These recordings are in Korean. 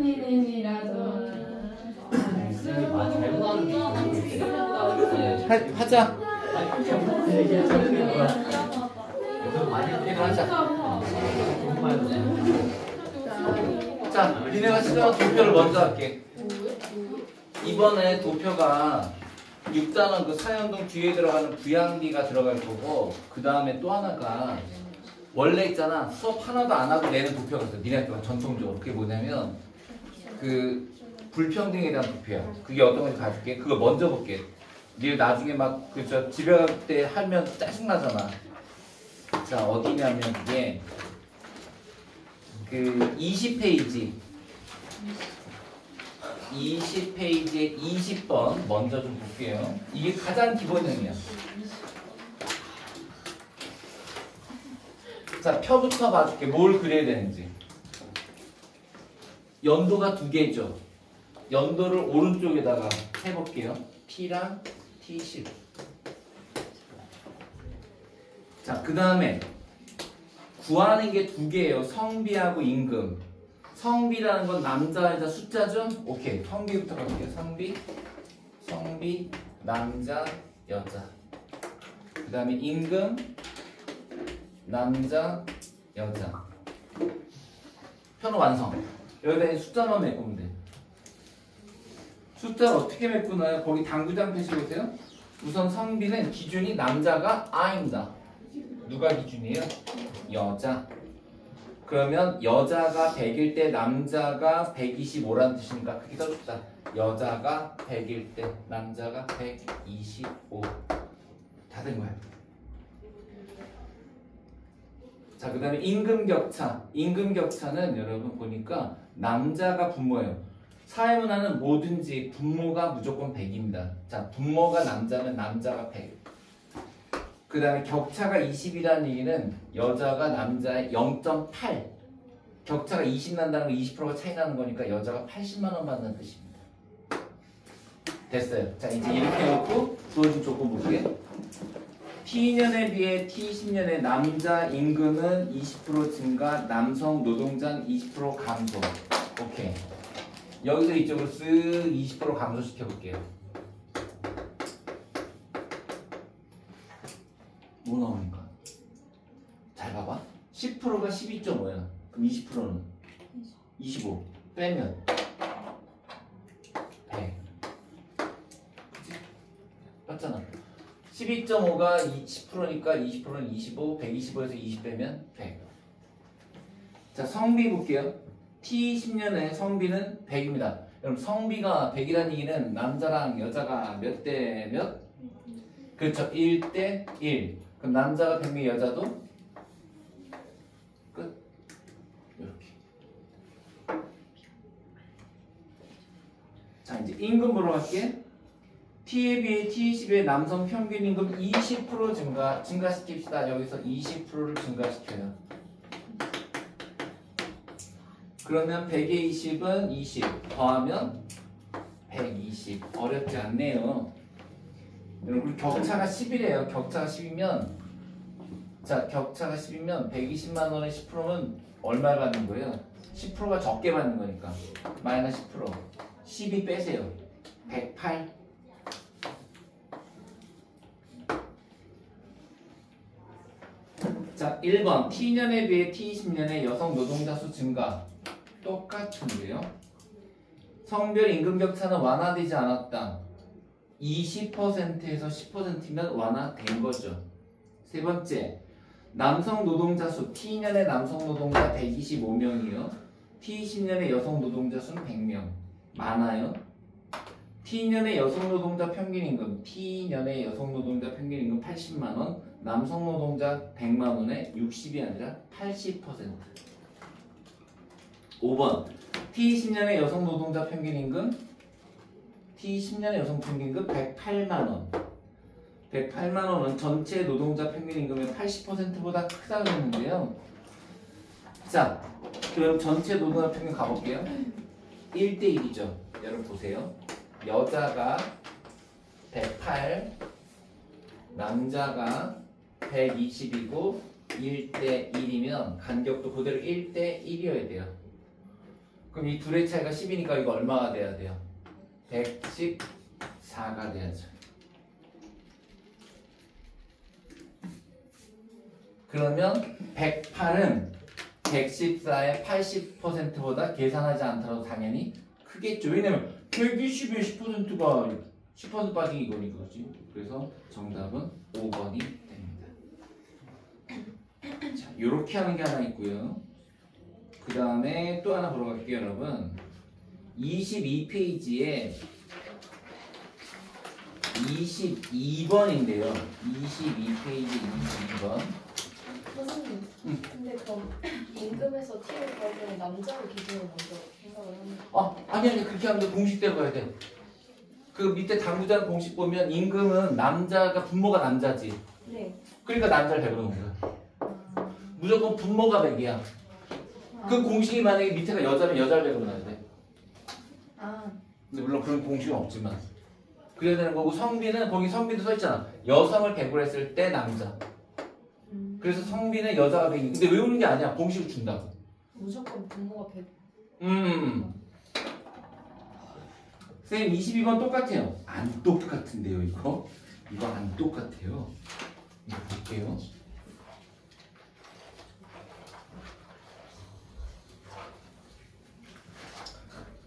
일이라도 하자. 자, 니네가 싫어하는 도표를 먼저 할게. 이번에 도표가 6단원 그 사연동 뒤에 들어가는 부양비가 들어갈 거고, 그 다음에 또 하나가 원래 있잖아, 수업 하나도 안 하고 내는 도표가 있어. 니네 학교가 전통적으로. 그게 뭐냐면 그 불평등에 대한 도표야. 그게 어떤 건지 가르칠게. 그거 먼저 볼게. 니네 나중에 막 그저 집에 갈 때 하면 짜증나잖아. 자, 어디냐면 이게 그 20페이지에 20번 먼저 좀 볼게요. 이게 가장 기본형이야. 자, 표부터 봐줄게. 뭘 그려야 되는지. 연도가 두 개죠. 연도를 오른쪽에다가 해볼게요. T랑 T10. 자, 그 다음에 구하는 게 두 개예요. 성비하고 임금. 성비라는 건 남자, 여자 숫자죠? 오케이. 성비부터 갈게요. 성비, 남자, 여자. 그 다음에 임금, 남자, 여자. 표는 완성. 여기다 숫자만 메꾸면 돼. 숫자를 어떻게 메꾸나요? 거기 당구장 펴시보세요. 우선 성비는 기준이 남자가 I입니다. 누가 기준이에요? 여자. 그러면 여자가 100일 때 남자가 125라는 뜻이니까 그렇게 써줍시다. 여자가 100일 때 남자가 125. 다 된 거야. 자, 그 다음에 임금격차. 임금격차는 여러분 보니까 남자가 분모예요. 사회문화는 뭐든지 분모가 무조건 100입니다. 자, 분모가 남자면 남자가 100. 그 다음에 격차가 20이라는 얘기는 여자가 남자의 0.8. 격차가 20 난다는 건 20%가 차이 나는 거니까 여자가 80만 원 받는 뜻입니다. 됐어요. 자, 이제 이렇게 해놓고 주어진 조건 볼게요. T년에 비해 T10년에 남자 임금은 20% 증가, 남성 노동자는 20% 감소. 오케이. 여기서 이쪽으로 쓱 20% 감소시켜 볼게요. 뭐 나오니까? 잘 봐봐. 10%가 12.5야. 그럼 20%는 25 빼면 100. 그치? 맞잖아. 12.5가 10%니까 20%는 25, 125에서 20 빼면 100. 자, 성비 볼게요. T10년에 성비는 100입니다. 여러분, 성비가 100이라는 얘기는 남자랑 여자가 몇 대 몇? 그렇죠. 1대 1. 그럼 남자가 100명, 여자도 끝. 이렇게. 자, 이제 임금 보러 갈게. T에 비해 T10의 남성 평균 임금 20% 증가시킵시다. 여기서 20%를 증가시켜요. 그러면 100에 20은 20 더하면 120. 어렵지 않네요. 여러분, 격차가 10이래요. 격차가 10이면, 자, 격차가 10이면 120만 원에 10%면 얼마 받는 거예요? 10%가 적게 받는 거니까 마이너스 10%. 12 빼세요. 108. 자, 1번 T년에 비해 T20년에 여성 노동자 수 증가. 똑같은데요. 성별 임금 격차는 완화되지 않았다. 20%에서 10%면 완화된 거죠. 세 번째, 남성 노동자 수. T년의 남성 노동자 125명이요. T10년의 여성 노동자 수는 100명. 많아요. T년의 여성 노동자 평균 임금. T년의 여성 노동자 평균 임금 80만 원. 남성 노동자 100만 원에 60이 아니라 80%. 5번 T10년의 여성 노동자 평균 임금. T10년의 여성 평균 임금 108만 원. 108만 원은 전체 노동자 평균 임금의 80%보다 크다고 했는데요. 자, 그럼 전체 노동자 평균 가볼게요. 1대 1이죠. 여러분 보세요. 여자가 108, 남자가 120이고 1대 1이면 간격도 그대로 1대 1이어야 돼요. 그럼 이 둘의 차이가 10이니까 이거 얼마가 돼야 돼요? 114가 돼야죠. 그러면 108은 114의 80%보다 계산하지 않더라도 당연히 크겠죠. 왜냐면 120의 10%가 10% 빠진 이거니까, 그렇지? 그래서 정답은 5번이 됩니다. 자, 요렇게 하는 게 하나 있고요. 그 다음에 또 하나 보러 갈게요, 여러분. 22페이지에 22번인데요. 22페이지 22번. 선생님, 근데 그럼 임금에서 T를 구할 때는 남자를 기준으로 먼저 생각을 하는 거예요? 아니 그렇게 하면 공식대로 가야 돼. 그 밑에 당구장 공식 보면 임금은 남자가 분모가 남자지. 네. 그러니까 남자를 100으로 놓은 거야. 무조건 분모가 100이야. 그 공식이 만약에 밑에가 여자면 여자를 100으로 놔야 돼. 근데 물론 그런 공식은 없지만 그래야 되는 거고, 성비는 거기 성비도 써 있잖아. 여성을 100으로 했을 때 남자. 그래서 성비는 여자가 100. 근데 외우는 게 아니야. 공식을 준다고. 무조건 분모가 100. 선생님 22번 똑같아요. 안 똑같은데요, 이거? 이거 안 똑같아요. 이거 볼게요.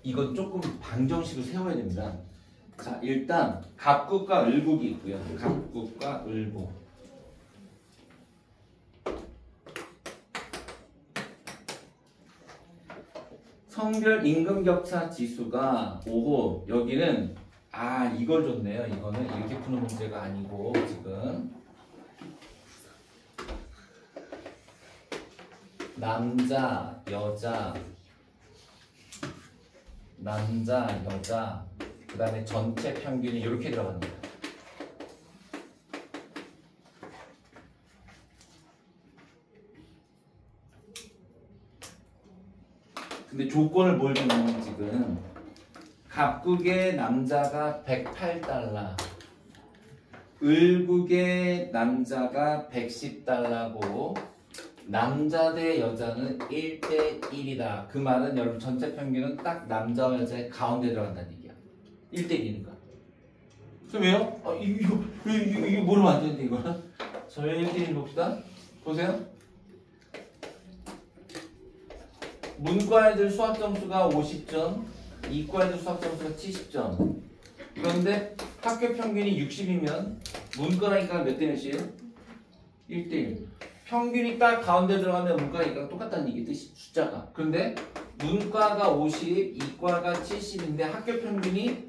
이건 조금 방정식을 세워야 됩니다. 자, 일단 갑국과 을국이 있고요. 갑국과 을국. 성별 임금격차 지수가 5호. 여기는 이걸 줬네요. 이거는 이렇게 푸는 문제가 아니고 지금 남자, 여자, 그 다음에 전체 평균이 이렇게 들어갑니다. 근데 조건을 뭘 주냐면 지금 갑국의 남자가 108달러, 을국의 남자가 110달러고 남자 대 여자는 1대 1이다. 그 말은 여러분 전체 평균은 딱 남자와 여자의 가운데 들어간다는 얘기야. 1대 1이니까. 그럼 왜요? 이거 뭐로 안 되는데 이거는? 저희 1대 1 봅시다. 보세요. 문과 애들 수학 점수가 50점, 이과 애들 수학 점수가 70점. 그런데 학교 평균이 60이면 문과라니까 몇 대 몇이에요? 1대 1. 평균이 딱 가운데 들어가면 문과니까 똑같다는 얘기 뜻이 숫자가. 그런데 문과가 50, 이과가 70인데 학교 평균이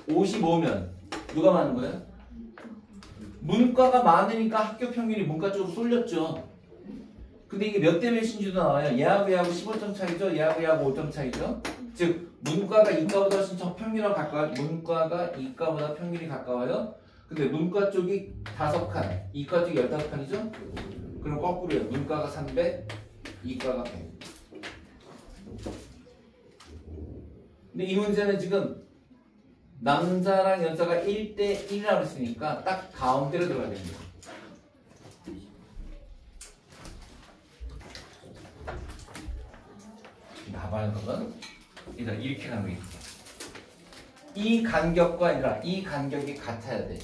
55면 누가 많은 거예요? 문과가 많으니까 학교 평균이 문과 쪽으로 쏠렸죠. 근데 이게 몇 대 몇인지도 나와요. 얘하고 얘하고 15점 차이죠. 얘하고 얘하고 5점 차이죠. 즉 문과가 이과보다 훨씬 저 평균하고 가까워요. 문과가 이과보다 평균이 가까워요. 근데 문과 쪽이 5칸, 이과 쪽이 15칸이죠? 그럼 거꾸로요. 문과가 300, 이과가 100. 근데 이 문제는 지금 남자랑 여자가 1대 1이라고 했으니까 딱 가운데로 들어가야 됩니다. 봐봐요, 그건. 이렇게 가는 거예요. 이 간격과 아니라 이 간격이 같아야 돼.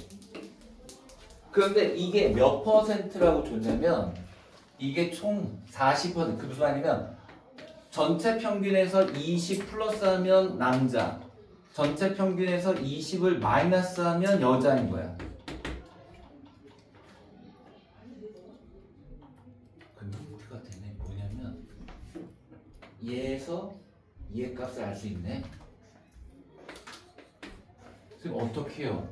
그런데 이게 몇 퍼센트라고 줬냐면 이게 총 40%. 그 무슨 말이냐면 전체 평균에서 20 플러스하면 남자, 전체 평균에서 20을 마이너스하면 여자인 거야. 근데 힌트가 되네. 뭐냐면 얘에서 얘 값을 알 수 있네. 지금 어떻게 해요?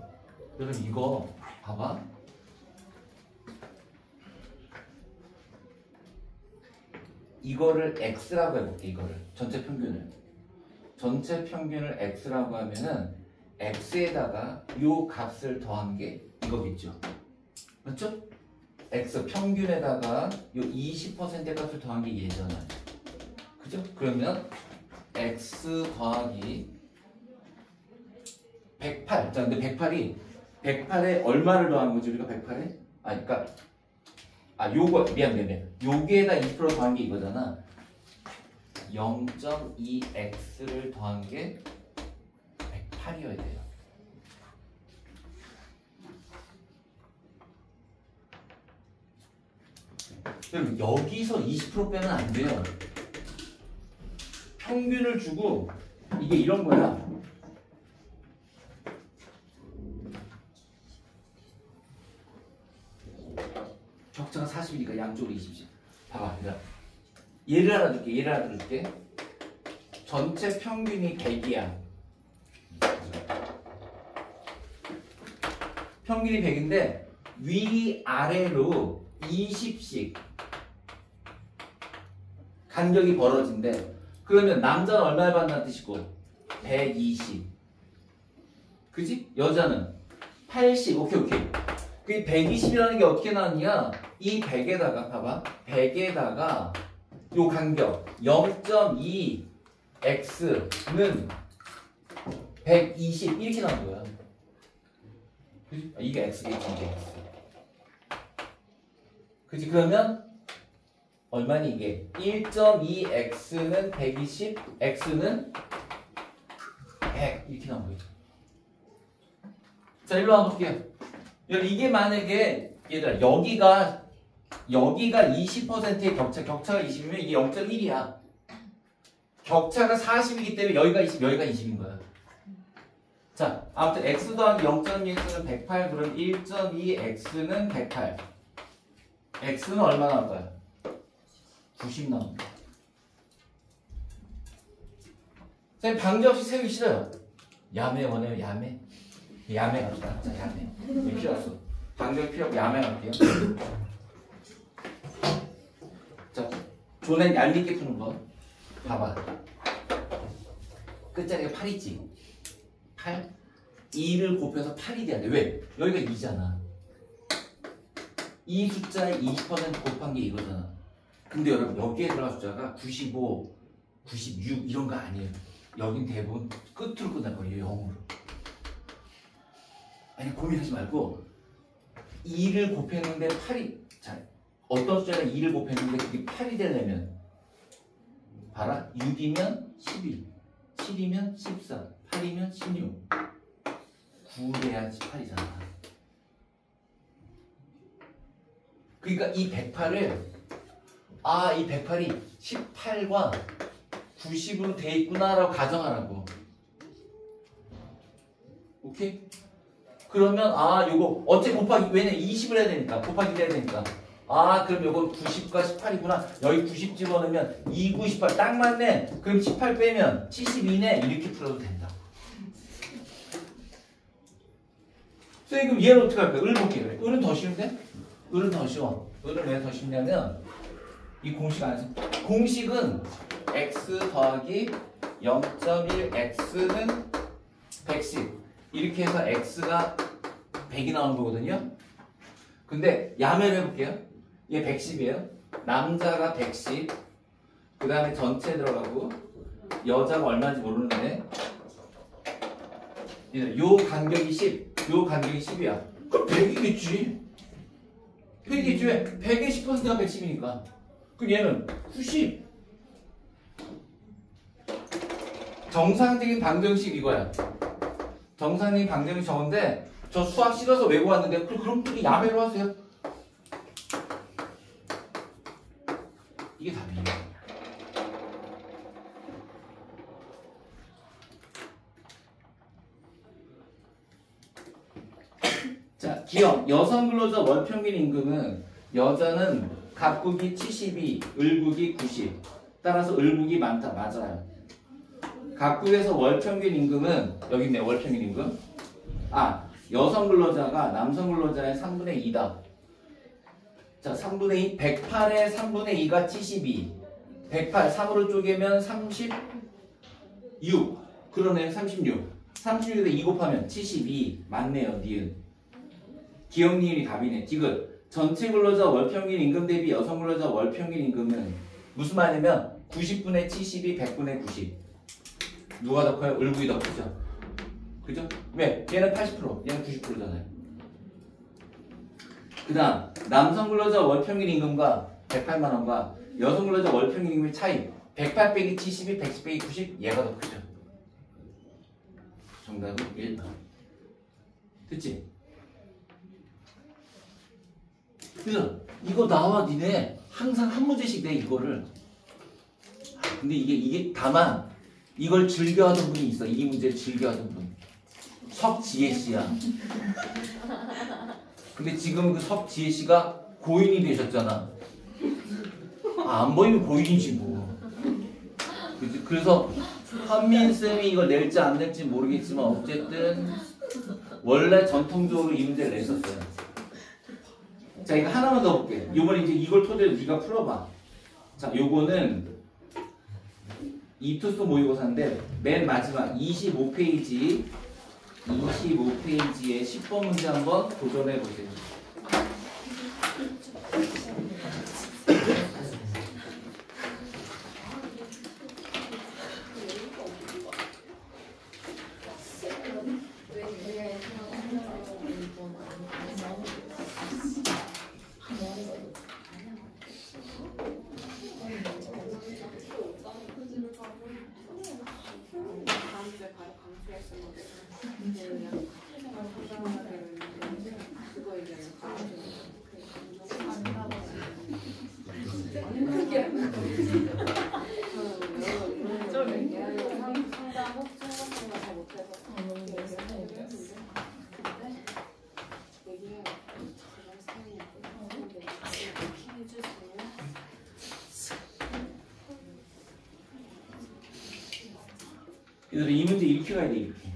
여러분 이거 봐봐. 이거를 x라고 해볼게. 이거를 전체 평균을 x라고 하면은 x에다가 요 값을 더한 게 이거겠죠. 맞죠? x 평균에다가 요 20%의 값을 더한 게 얘잖아요. 그죠? 그러면 x 더하기 108. 자, 근데 108에 얼마를 더한 거지? 우리가 108에? 그러니까 요거 미안. 여기에다 20% 더한 게 이거잖아. 0.2x를 더한 게 108이어야 돼요. 여러분 여기서 20% 빼면 안 돼요. 평균을 주고 이게 이런 거야. 격차가 40이니까 양쪽으로 20씩. 봐봐. 얘를 하나 줄게. 전체 평균이 100이야. 평균이 100인데 위아래로 20씩 간격이 벌어진대. 그러면 남자는 얼마를 받는다는 뜻이고 120. 그지? 여자는 80. 오케이. 그 120이라는 게 어떻게 나왔냐? 이 100에다가 봐봐. 100에다가 요 간격 0.2x는 120 이렇게 나온 거야. 그지? 이게 x겠지, 이게 x. 그지? 그러면 얼마니 이게? 1.2x는 120, x는 100 이렇게 나온 거죠. 자, 일로 한번 볼게요. 이게 만약에 얘들아 여기가 20%의 격차가 20이면 이게 0.1이야. 격차가 40이기 때문에 여기가 20, 여기가 20인 거야. 자, 아무튼 x 더하기 0.2x는 108, 그럼 1.2x는 108. x는 얼마 나올 거야? 90 나옵니다. 선생님 방제 없이 세우기 싫어요. 야매 원해요, 야매. 야매 갑시다. 자, 야매. 왜 필요 없어. 방제 필요 없고 야매 갈게요. 자, 조낸 얄밉게 푸는 거. 봐봐. 끝자리가 8 있지? 8? 2를 곱해서 8이 돼야 돼. 왜? 여기가 2잖아. 이 숫자에 20% 곱한 게 이거잖아. 근데 여러분 여기에 들어간 숫자가 95, 96 이런 거 아니에요. 여긴 대부분 끝으로 끝날 거예요. 0으로. 아니 고민하지 말고 2를 곱했는데 8이 자 어떤 숫자가 2를 곱했는데 그게 8이 되려면 봐라. 6이면 12, 7이면 14, 8이면 16, 9돼야 18이잖아. 그러니까 이 108을 이 108이 18과 90으로 돼 있구나라고 가정하라고. 오케이? 그러면 요거 어째 곱하기 왜냐 20을 해야 되니까 곱하기 해야 되니까 그럼 요건 90과 18이구나. 여기 90 집어넣으면 2, 9, 18 딱 맞네. 그럼 18 빼면 72네. 이렇게 풀어도 된다. 선생님 그럼 얘는 어떻게 할까요? 을 볼게요. 을은 더 쉬운데? 을은 더 쉬워. 을은 왜 더 쉽냐면 이 공식 안에서 공식은 x 더하기 0.1x는 110 이렇게 해서 x가 100이 나오는 거거든요. 근데 야매를 해볼게요. 얘 110이에요. 남자가 110 그 다음에 전체 들어가고 여자가 얼마인지 모르는데 요 간격이 10 요 간격이 10이야. 그럼 100이겠지. 100이겠지. 왜? 100의 10%가 110이니까. 그럼 얘는 90. 정상적인 방정식 이거야. 정상적인 방정식 저건데 저 수학 싫어서 외고 왔는데 그럼 또 야매로 하세요. 이게 답이에요. 자, 기억. 여성 근로자 월평균 임금은 여자는 갑국이 72, 을국이 90. 따라서 을국이 많다. 맞아요. 각국에서 월평균 임금은 여기 있네. 월평균 임금. 여성 근로자가 남성 근로자의 3분의 2다. 자, 3분의 2. 108의 3분의 2가 72. 108, 3으로 쪼개면 36. 그러네. 36. 36에다 2 곱하면 72. 맞네요. 니은. 기억 니은이 답이네. 디귿. 전체 근로자 월평균 임금 대비 여성 근로자 월평균 임금은 무슨 말이냐면 90분의 72, 100분의 90. 누가 더 커요? 을국이 더 크죠? 그죠? 왜? 얘는 80%, 얘는 90%잖아요. 그 다음 남성 근로자 월평균 임금과 108만원과 여성 근로자 월평균 임금의 차이 108 빼기 72, 110 빼기 90 얘가 더 크죠. 정답은 1번. 됐지? 그래서 이거 나와 니네 항상 한 문제씩 내 이거를. 근데 이게 다만 이걸 즐겨하던 분이 있어. 이 문제를 즐겨하던 분. 석지혜 씨야. 근데 지금 그 석지혜 씨가 고인이 되셨잖아. 안 보이면 고인이지 뭐. 그래서 한민쌤이 이걸 낼지 안 낼지 모르겠지만 어쨌든 원래 전통적으로 이 문제를 냈었어요. 자, 이거 하나만 더 볼게. 요번에 이제 이걸 토대로 네가 풀어봐. 자, 요거는 이투수 모의고사인데 맨 마지막 25페이지에 10번 문제 한번 도전해 보세요. 얘들아 이 문제 이렇게 가야 돼. 이렇게.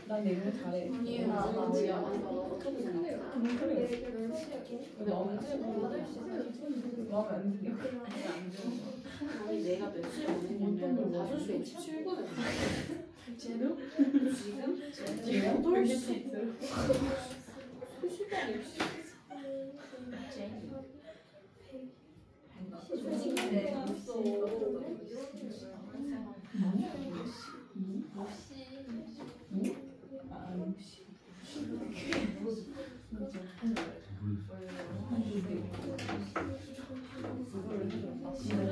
난 내가 잘해. 아니에요. 나 뭐야? 근데 언제 마음에 안 들려? 아니 내가 며칠 보냈냐면 5시 57분에 제로? 지금? 8시 3시간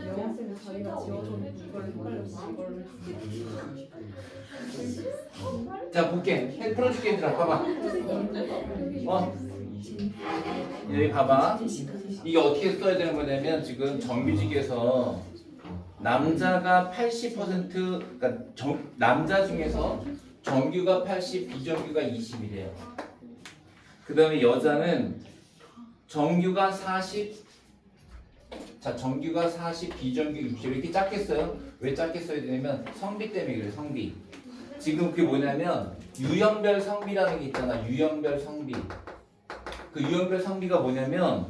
영화쌤이 자기가 지어준 이걸 헷갈려서 이걸 자 볼게. 풀어줄게 얘들아. 봐봐. 여기 봐봐. 이게 어떻게 써야 되는 거냐면 지금 정규직에서 남자가 80% 그러니까 남자 중에서 정규가 80, 비정규가 20이래요. 그 다음에 여자는 정규가 40, 자 정규가 40, 비정규 60 이렇게 작게 써요. 왜 작게 써야 되냐면 성비 때문에 그래요. 성비. 지금 그게 뭐냐면 유형별 성비라는 게 있잖아. 유형별 성비. 그 유형별 성비가 뭐냐면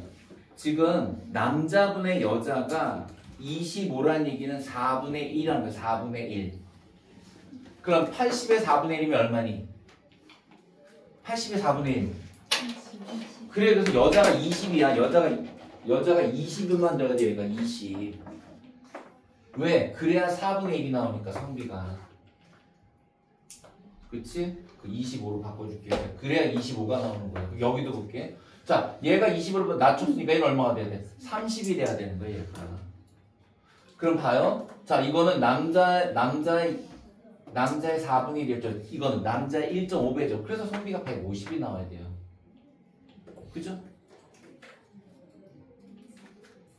지금 남자분의 여자가 25란 얘기는 4분의 1이라는 거야. 4분의 1. 그럼 80의 4분의 1이면 얼마니? 80의 4분의 1. 그래 그래서 여자가 20이야. 여자가 20만 들어가야 돼. 얘가 20. 왜? 그래야 4분의 1이 나오니까 성비가. 그치? 그 25로 바꿔줄게. 그래야 25가 나오는 거야. 여기도 볼게. 자, 얘가 20으로 낮췄으니까 얘는 얼마가 돼야 돼? 30이 돼야 되는 거야, 얘가. 그럼 봐요. 자, 이거는 남자의 4분의 1이었죠. 이거는 남자의 1.5배죠. 그래서 성비가 150이 나와야 돼요. 그죠?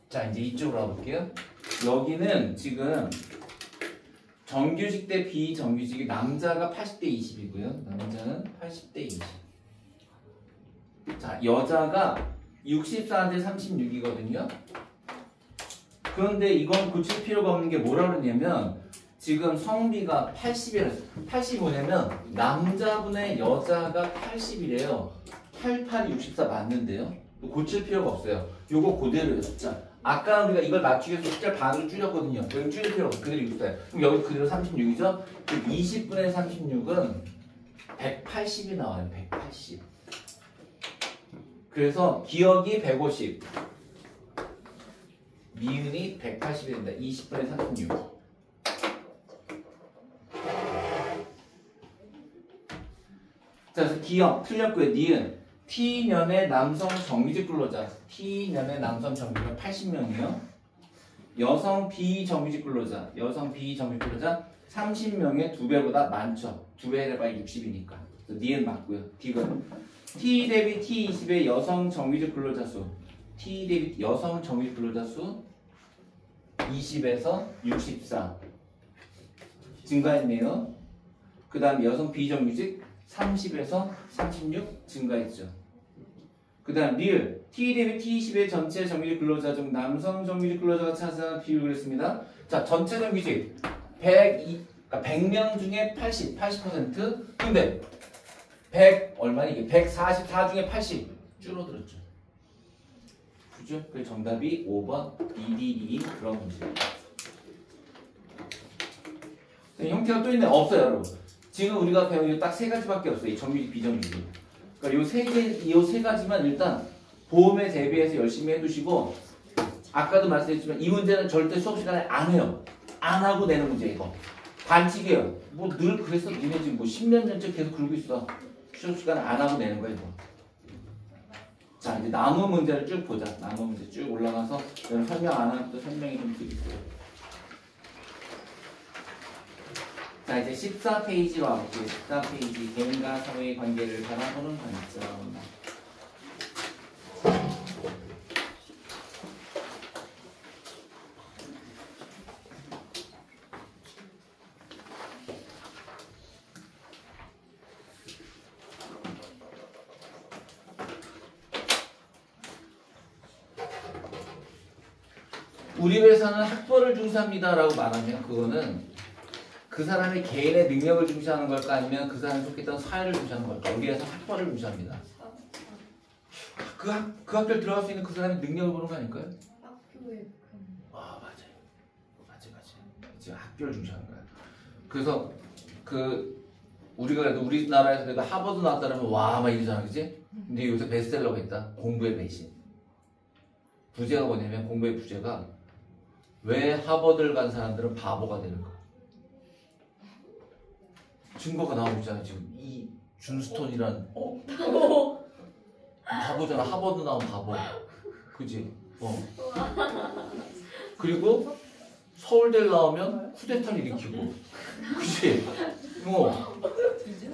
자, 이제 이쪽으로 와볼게요. 여기는 지금 정규직 대 비정규직이 남자가 80대 20이고요. 남자는 80대 20. 자, 여자가 64대 36이거든요. 그런데 이건 고칠 필요가 없는 게 뭐라 그러냐면 지금 성비가 80이래요. 80이 뭐냐면 남자분의 여자가 80이래요. 88, 64 맞는데요. 고칠 필요가 없어요. 요거 그대로예요. 숫자. 아까 우리가 이걸 맞추기 위해서 숫자를 반으로 줄였거든요. 여기 줄일 필요 없어요. 그대로 64예요. 그럼 여기 그대로 36이죠? 20분의 36은 180이 나와요. 180. 그래서 기억이 150. 미은이 180이 된다. 20분의 36. 자, 그래서 기억 틀렸고요. 니은 T년의 남성 정규직 근로자. T년의 남성 정규직 80명이요. 여성 비정규직 근로자. 여성 비정규직 근로자 30명의 2배보다 많죠. 2배 해봐야 60이니까. 니은 맞고요. D는 T 대비 T20의 여성 정규직 근로자 수. T 대비 여성 정규직 근로자 수 20에서 64 증가했네요. 그 다음 여성 비정규직 30에서 36 증가했죠. 그 다음 리을 T 대비 T20의 전체 정규직 근로자 중 남성 정규직 근로자가 차지하는 비율을 그랬습니다. 자, 전체 정규직 100명 중에 80%. 근데 100 얼마니? 이게 144 중에 80 줄어들었죠. 그죠? 그 정답이 5번 EDD인 그런 문제입니다. 형태가 또 있네. 없어요, 여러분. 지금 우리가 배운 딱 세 가지밖에 없어요. 이 정규직, 비정규직. 그러니까 요 세 가지만 일단 보험에 대비해서 열심히 해두시고, 아까도 말씀드렸지만 이 문제는 절대 수업 시간에 안 해요. 안 하고 내는 문제 이거. 반칙이에요. 뭐 늘 그랬어. 니네 지금 뭐 10년 전째 계속 그러고 있어. 수업 시간에 안 하고 내는 거야 이거. 자, 이제 나무 문제를 쭉 보자. 나무 문제 쭉 올라가서 설명 안 하면 또 설명이 좀 드릴게요. 자, 이제 14페이지로 와볼게요. 14페이지 개인과 사회의 관계를 바라보는 관점. 우리 회사는 학벌을 중시합니다라고 말하면 그거는 그 사람의 개인의 능력을 중시하는 걸까 아니면 그 사람이 속했던 사회를 중시하는 걸까? 우리 회사 학벌을 중시합니다. 그 학교에 들어갈 수 있는 그 사람의 능력을 보는 거 아닐까요? 학교에 아 맞아요. 지금 학교를 중시하는 거야. 그래서 우리가 그래도 우리나라에서 그래도 하버드 나왔다면 와 막 이러잖아, 그지? 근데 요새 베스트셀러가 있다. 공부의 배신. 부제가 뭐냐면 공부의 부제가 왜 하버드를 간 사람들은 바보가 되는가? 증거가 나오고 있잖아 지금 이 준스톤이란 바보잖아. 하버드 나온 바보. 그지? 그리고 서울대를 나오면 쿠데타를 일으키고. 그지?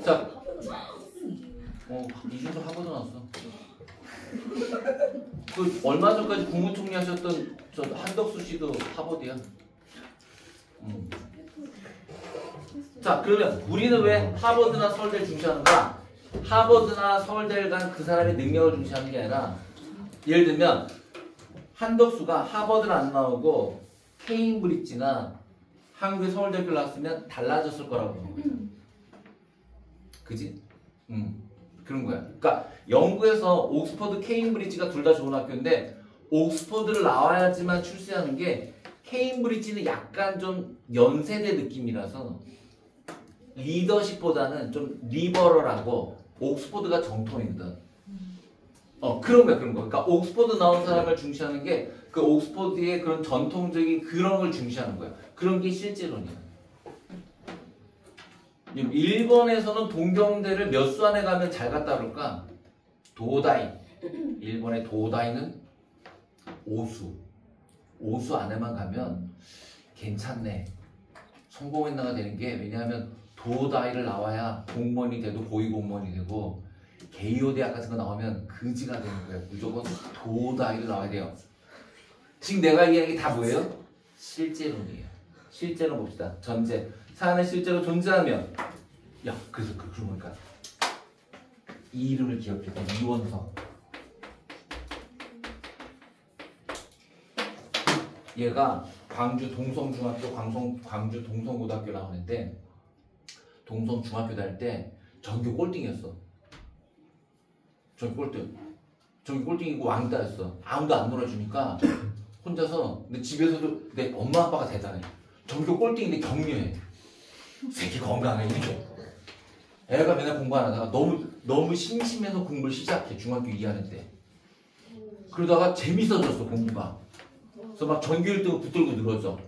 자, 이준석 하버드 나왔어. 그 얼마 전까지 국무총리 하셨던 저 한덕수 씨도 하버드야. 자, 그러면 우리는 왜 하버드나 서울대를 중시하는가? 하버드나 서울대를 간 그 사람의 능력을 중시하는 게 아니라 예를 들면 한덕수가 하버드를 안 나오고 케임브리지나 한국의 서울대학교를 나왔으면 달라졌을 거라고 보는 거죠. 그지? 그런 거야. 그러니까 영국에서 옥스퍼드, 케임브리지가 둘 다 좋은 학교인데 옥스퍼드를 나와야지만 출세하는 게 케임브리지는 약간 좀 연세대 느낌이라서 리더십보다는 좀 리버럴하고 옥스퍼드가 정통이거든. 그런 거야. 그러니까 옥스퍼드 나온 사람을 중시하는 게 그 옥스퍼드의 그런 전통적인 그런 걸 중시하는 거야. 그런 게 실제론이야. 일본에서는 동경대를 몇 수 안에 가면 잘 갔다 그럴까? 도다이. 일본의 도다이는 5수. 5수 안에만 가면 괜찮네. 성공했나가 되는 게 왜냐하면 도다이를 나와야 공무원이 돼도 고위공무원이 되고 게이오 대학 같은 거 나오면 그지가 되는 거예요. 무조건 도다이를 나와야 돼요. 지금 내가 얘기하는 게 다 뭐예요? 실제론이에요. 실제로 봅시다. 전제. 사안에 실제로 존재하면 그래서 그러니까 이 이름을 기억해. 이원성. 얘가 광주 동성중학교, 광주 동성고등학교 나오는데 동성중학교 다닐 때 전교 꼴등이었어. 전교 꼴등이고 왕따였어. 아무도 안 놀아주니까 혼자서. 근데 집에서도 내 엄마 아빠가 대단해. 전교 꼴등인데 격려해. 새끼 건강해 이렇게. 애가 맨날 공부 안 하다가 너무 심심해서 공부를 시작해. 중학교 2학년 때. 그러다가 재밌어졌어 공부가. 그래서 막 전교 1등을 붙들고 늘어져.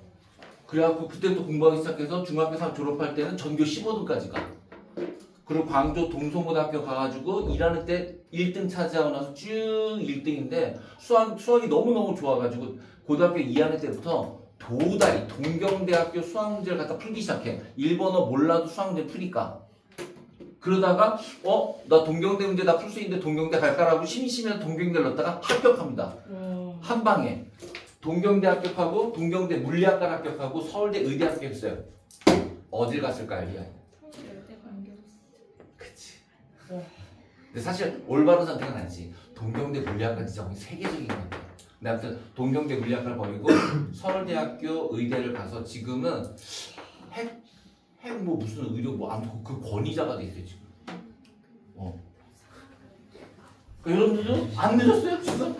그래갖고 그때부터 공부하기 시작해서 중학교 3 졸업할 때는 전교 15등까지 가. 그리고 광주 동성고등학교 가가지고 일하는 때 1등 차지하고 나서 쭉 1등인데 수학이 너무너무 좋아가지고 고등학교 2학년 때부터 도다이 동경대학교 수학 문제를 갖다 풀기 시작해. 일본어 몰라도 수학 문제 푸니까. 그러다가 나 동경대 문제 다 풀 수 있는데 동경대 갈까라고 심심해서 동경대를 넣었다가 합격합니다. 한 방에. 동경대 합격하고 동경대 물리학과 합격하고 서울대 의대 합격했어요. 어딜 갔을까요? 그치. 근데 사실 올바른 선택은 아니지. 동경대 물리학과 진짜 거의 세계적인 건데. 근데 아무튼 동경대 물리학과를 버리고 서울대학교 의대를 가서 지금은 핵 뭐 무슨 의료 뭐 아무튼 그 권위자가 돼 있어요 지금. 여러분들도 안 늦었어요 지금?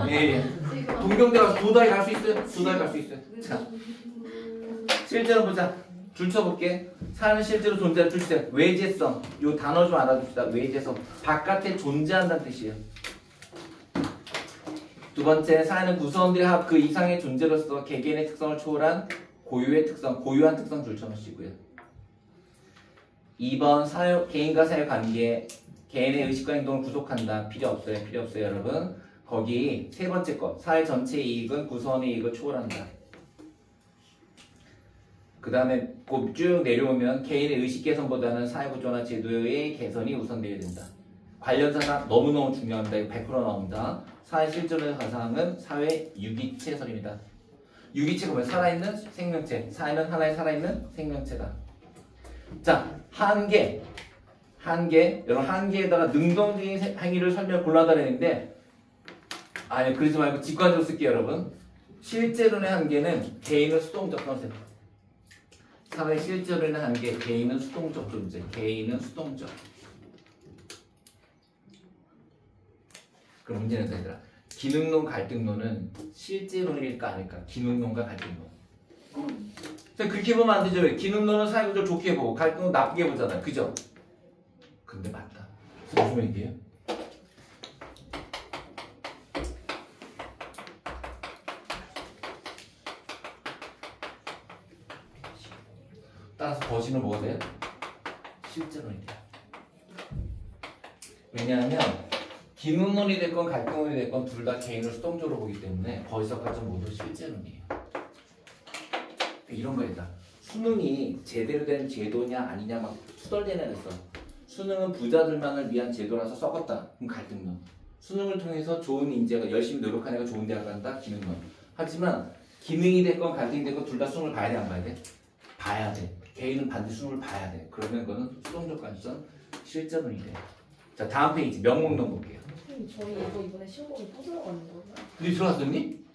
예. 동경대 가서 도다이 갈 수 있어요? 도다이 갈 수 있어요. 자, 실제로 보자. 줄쳐볼게. 사안은 실제로 존재하는 줄치세. 외재성. 요 단어 좀 알아둡시다. 외재성. 바깥에 존재한다는 뜻이에요. 두 번째, 사안은 구성원들의 합 그 이상의 존재로서 개개인의 특성을 초월한 고유의 특성, 고유한 특성 줄쳐놓으시고요. 2번, 개인과 사회 관계. 개인의 의식과 행동을 구속한다. 필요 없어요. 필요 없어요, 여러분. 거기 세 번째 거. 사회 전체의 이익은 구성원의 이익을 초월한다. 그 다음에 쭉 내려오면 개인의 의식 개선보다는 사회구조나 제도의 개선이 우선되어야 된다. 관련사상 너무너무 중요합니다. 이거 100% 나옵니다. 사회 실존의 가상은 사회 유기체설입니다. 유기체가 뭐예요? 살아있는 생명체. 사회는 하나의 살아있는 생명체다. 자, 한계. 여러분 한계에다가 능동적인 행위를 설명 골라달라는데 아니 그러지 말고 직관적으로 쓸게요 여러분. 실제론의 한계는 개인은 수동적 컨셉. 사회 실제론의 한계, 개인은 수동적 존재. 개인은 수동적. 그럼 문제는 얘들아, 기능론, 갈등론은 실제론일까 아닐까? 기능론과 갈등론. 자, 그렇게 보면 안 되죠. 왜? 기능론은 사회구조를 좋게 보고 갈등론 나쁘게 보잖아요. 그죠? 근데 맞다. 무슨 얘기예요? 따라서 거시는 뭐가 돼요? 실제론이 돼요. 왜냐하면 기능론이 됐건 갈등론이 됐건 둘 다 개인을 수동적으로 보기 때문에 거시서까지 모두 실제론이에요. 이런 거있다. 수능이 제대로 된 제도냐 아니냐 막 투덜대는 했어. 수능은 부자들만을 위한 제도라서 썩었다. 그럼 갈등론. 수능을 통해서 좋은 인재가 열심히 노력하는 애가 좋은 대학 간다. 기능론. 하지만 기능이 됐건 갈등이 됐건 둘 다 수능을 봐야 돼 안 봐야 돼? 봐야 돼. 개인은 반드시 수능을 봐야 돼. 그러면 그거는 수동적 관점 실전론이 돼. 자, 다음 페이지 명목론 볼게요. 선생님 저희 이거 이번에 시험범위 또 들어가는 거예요? 네 들어갔었니?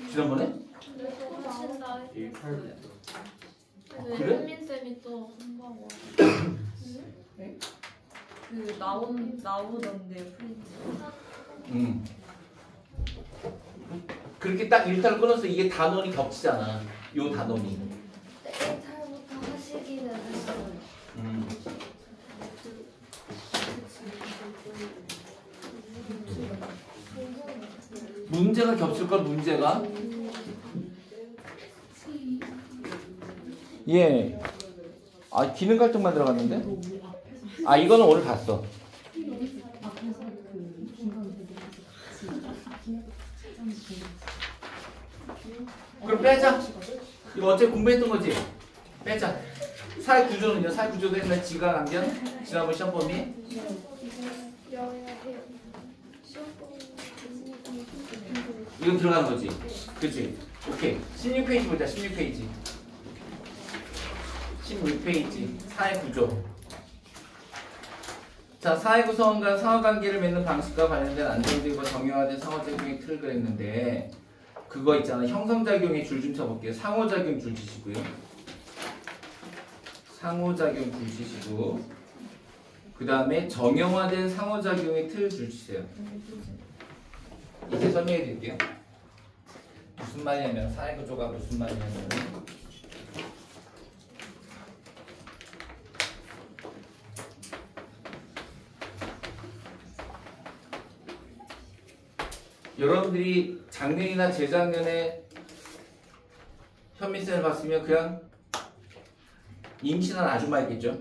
지난번에? 하신다 했어요. 그래? 현민쌤이 또 한다고 네? 그 나오던데요 프린트. 그렇게 딱 일탈을 끊어서 이게 단원이 겹치잖아. 요 단원이. 일탈부터 하시기는 했어요. 문제가 겹칠 걸 문제가. 예. 아 기능 갈등만 들어갔는데? 아 이거는 오늘 봤어. 그럼 빼자. 이거 어차피 공부했던 거지? 빼자. 사회 구조는요? 사회 구조도 옛날 지각 암변 지난번 시험 범위. 이건 들어가는 거지. 그치? 오케이. 16페이지 보자. 16페이지. 16페이지. 사회 구조. 자, 사회 구성원과 상호관계를 맺는 방식과 관련된 안정적이고 정형화된 상호작용의 틀을 그렸는데 그거 있잖아. 형성작용의 줄 좀 쳐볼게요. 상호작용 줄 치시고요. 상호작용 줄 치시고 그 다음에 정형화된 상호작용의 틀 줄 치세요. 이제 설명해 드릴게요. 무슨 말이냐면 사회구조가 무슨 말이냐면 여러분들이 작년이나 재작년에 현민쌤을 봤으면 그냥 임신한 아줌마였겠죠?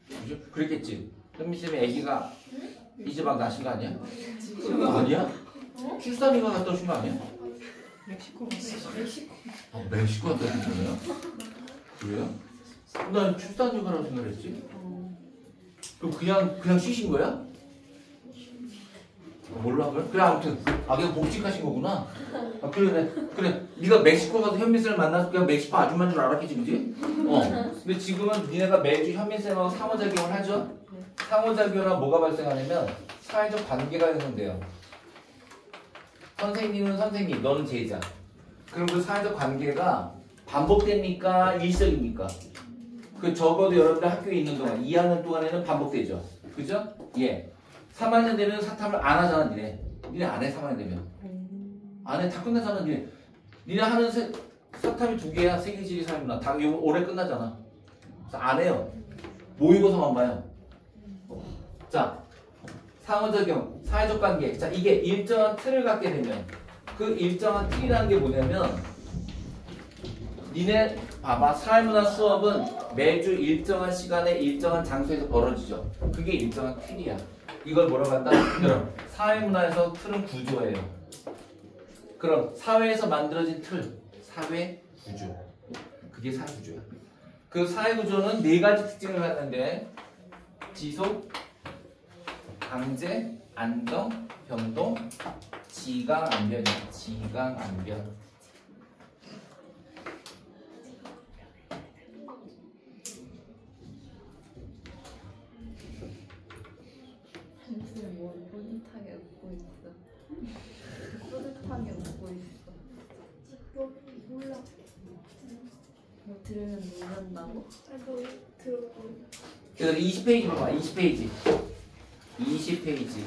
그죠? 그랬겠지? 현민쌤이 아기가 이제 막 낳으신 거 아니야? 아니야? 출산이가 갔다 오신 거 아니야? 멕시코 갔다 오신 거예요? 그래요? 난 출산휴가라고 생각했지? 그럼 그냥 쉬신 거야? 몰라 그래? 그래 아무튼 그냥 복직하신 거구나. 그래 네가 멕시코 가서 현민쌤을 만나서 그냥 멕시코 아줌마인 줄 알았겠지 그지? 근데 지금은 니네가 매주 현민쌤하고 상호작용을 하죠? 상호작용이랑 뭐가 발생하냐면 사회적 관계가 형성돼요. 선생님은 선생님, 너는 제자. 그럼 그 사회적 관계가 반복됩니까? 일시적입니까? 그 적어도 여러분들 학교에 있는 동안 2학년 동안에는 반복되죠. 그죠? 예. 3학년 되면 사탐을 안 하잖아, 니네. 니네 안 해, 3학년 되면. 안 해, 다 끝나잖아, 니네. 니네 하는 사탐이 2개야, 세계지리 사회문화. 다 올해 끝나잖아. 그래서 안 해요. 모의고사만 봐요. 자, 상호작용, 사회적 관계. 자, 이게 일정한 틀을 갖게 되면 그 일정한 틀이라는 게 뭐냐면 니네 봐봐. 사회문화 수업은 매주 일정한 시간에 일정한 장소에서 벌어지죠. 그게 일정한 틀이야. 이걸 뭐라고 한다? 그럼 사회문화에서 틀은 구조예요. 그럼 사회에서 만들어진 틀, 사회 구조. 그게 사회 구조야. 그 사회 구조는 4가지 특징을 갖는데 지속, 강제, 안정, 변동, 지강안변이야. 지강안변. 무슨 뭐 뿌듯하게 웃고 있어. 뿌듯하게 웃고 있어. 들으면 녹는다고? 아이고 들어보고. 그래서 20페이지 봐봐. 20페이지. 20페이지.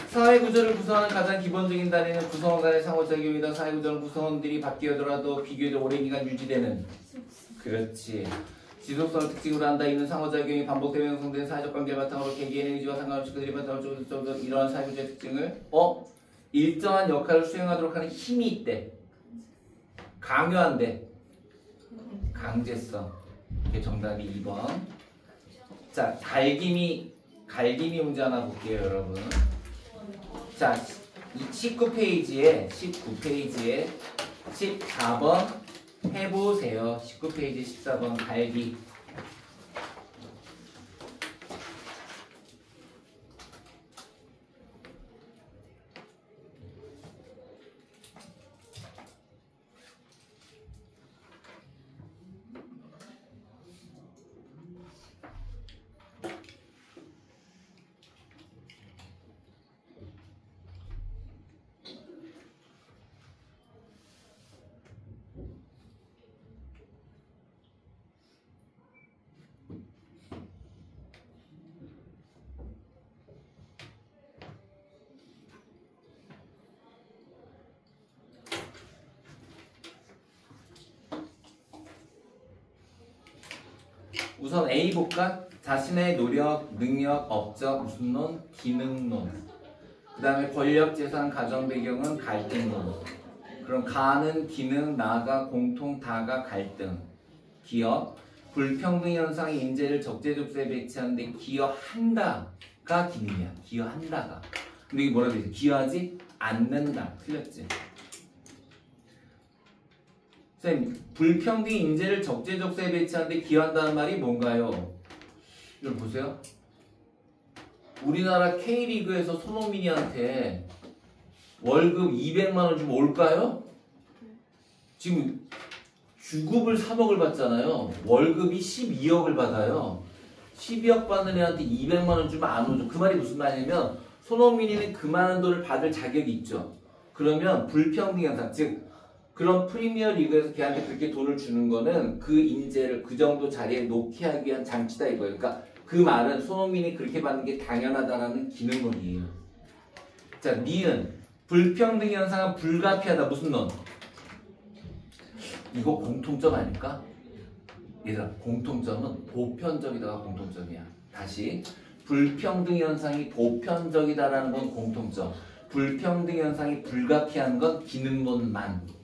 사회구조를 구성하는 가장 기본적인 단위는 구성원 간의 상호작용이다. 사회구조는 구성원들이 바뀌어더라도 비교적 오랜 기간 유지되는. 그렇지. 지속성을 특징으로 한다. 이는 상호작용이 반복되며 형성된 사회적 관계를 바탕으로 개개인의 의지와 상관없이 그들이 바탕으로 좀 이러한 사회구조의 특징을 일정한 역할을 수행하도록 하는 힘이 있대. 강요한대. 강제성. 이게 정답이 2번. 자, 갈김이 문제 하나 볼게요, 여러분. 자, 19페이지에 14번 해보세요. 19페이지 14번 갈기. 우선 A 볼까? 자신의 노력, 능력, 업적, 무슨 논? 기능론. 그 다음에 권력, 재산, 가정 배경은 갈등론. 그럼 가는 기능, 나가, 공통, 다가 갈등. 기여. 불평등 현상이 인재를 적재적소에 배치하는데 기여한다가 기능이야. 기여한다가. 근데 이게 뭐라 그러지? 기여하지 않는다. 틀렸지? 선생님, 불평등 인재를 적재적소에 배치하는데 기여한다는 말이 뭔가요? 이걸 보세요. 우리나라 K리그에서 손흥민이한테 월급 200만 원 주면 올까요? 지금 주급을 3억을 받잖아요. 월급이 12억을 받아요. 12억 받는 애한테 200만 원 주면 안 오죠. 그 말이 무슨 말이냐면 손흥민이는 그만한 돈을 받을 자격이 있죠. 그러면 불평등 현상, 즉 그런 프리미어 리그에서 걔한테 그렇게 돈을 주는 거는 그 인재를 그 정도 자리에 놓게 하기 위한 장치다 이거예요. 그러니까 그 말은 손흥민이 그렇게 받는 게 당연하다라는 기능론이에요. 자, 니은 불평등 현상은 불가피하다. 무슨 론? 이거 공통점 아닐까? 얘들아, 공통점은 보편적이다가 공통점이야. 다시 불평등 현상이 보편적이다라는 건 공통점. 불평등 현상이 불가피한 건 기능론만.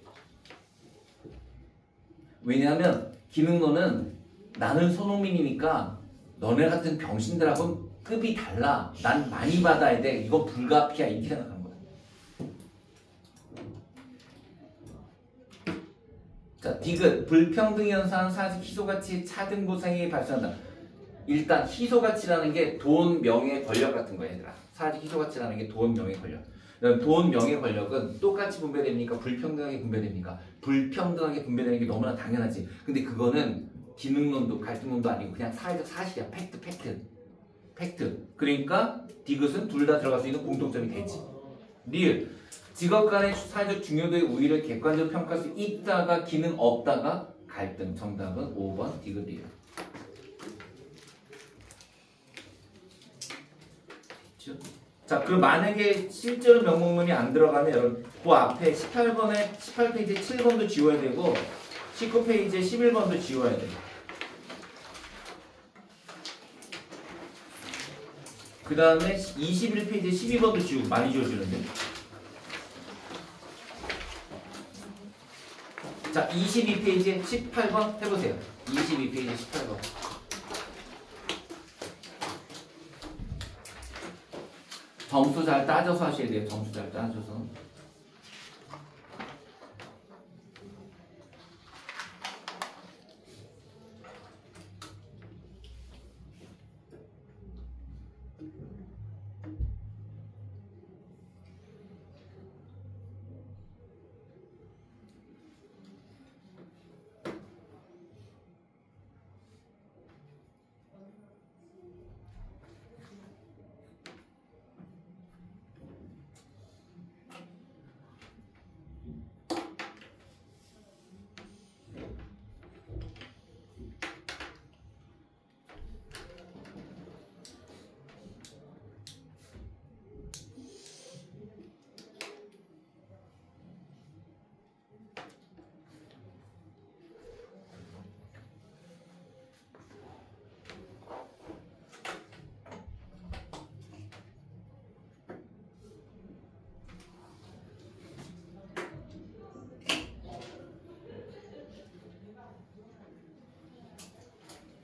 왜냐하면 기능론은 나는 손흥민이니까 너네 같은 병신들하고는 급이 달라. 난 많이 받아야 돼. 이건 불가피야. 이렇게 생각하는 거야. 자, 디귿. 불평등 현상은 사실 희소가치 차등 보상이 발생한다. 일단 희소가치라는 게 돈, 명예, 권력 같은 거야, 얘들아. 사실 희소가치라는 게 돈, 명예, 권력. 돈, 명예, 권력은 똑같이 분배됩니까? 불평등하게 분배됩니까? 불평등하게 분배되는 게 너무나 당연하지. 근데 그거는 기능론도 갈등론도 아니고 그냥 사회적 사실이야. 팩트. 그러니까 디귿은 둘 다 들어갈 수 있는 공통점이 되지. 리을. 직업 간의 사회적 중요도의 우위를 객관적으로 평가할 수 있다가 기능 없다가 갈등. 정답은 5번 디귿 리을. 됐죠? 자, 그럼 만약에 실제로 명목문이 안 들어가면 여러분 그 앞에 18페이지 7번도 지워야 되고 19페이지에 11번도 지워야 돼요. 그 다음에 21페이지에 12번도 지우고 많이 지워지는데. 자, 22페이지에 18번 해보세요. 22페이지에 18번. 점수 잘 따져서 하셔야 돼요. 점수 잘 따져서.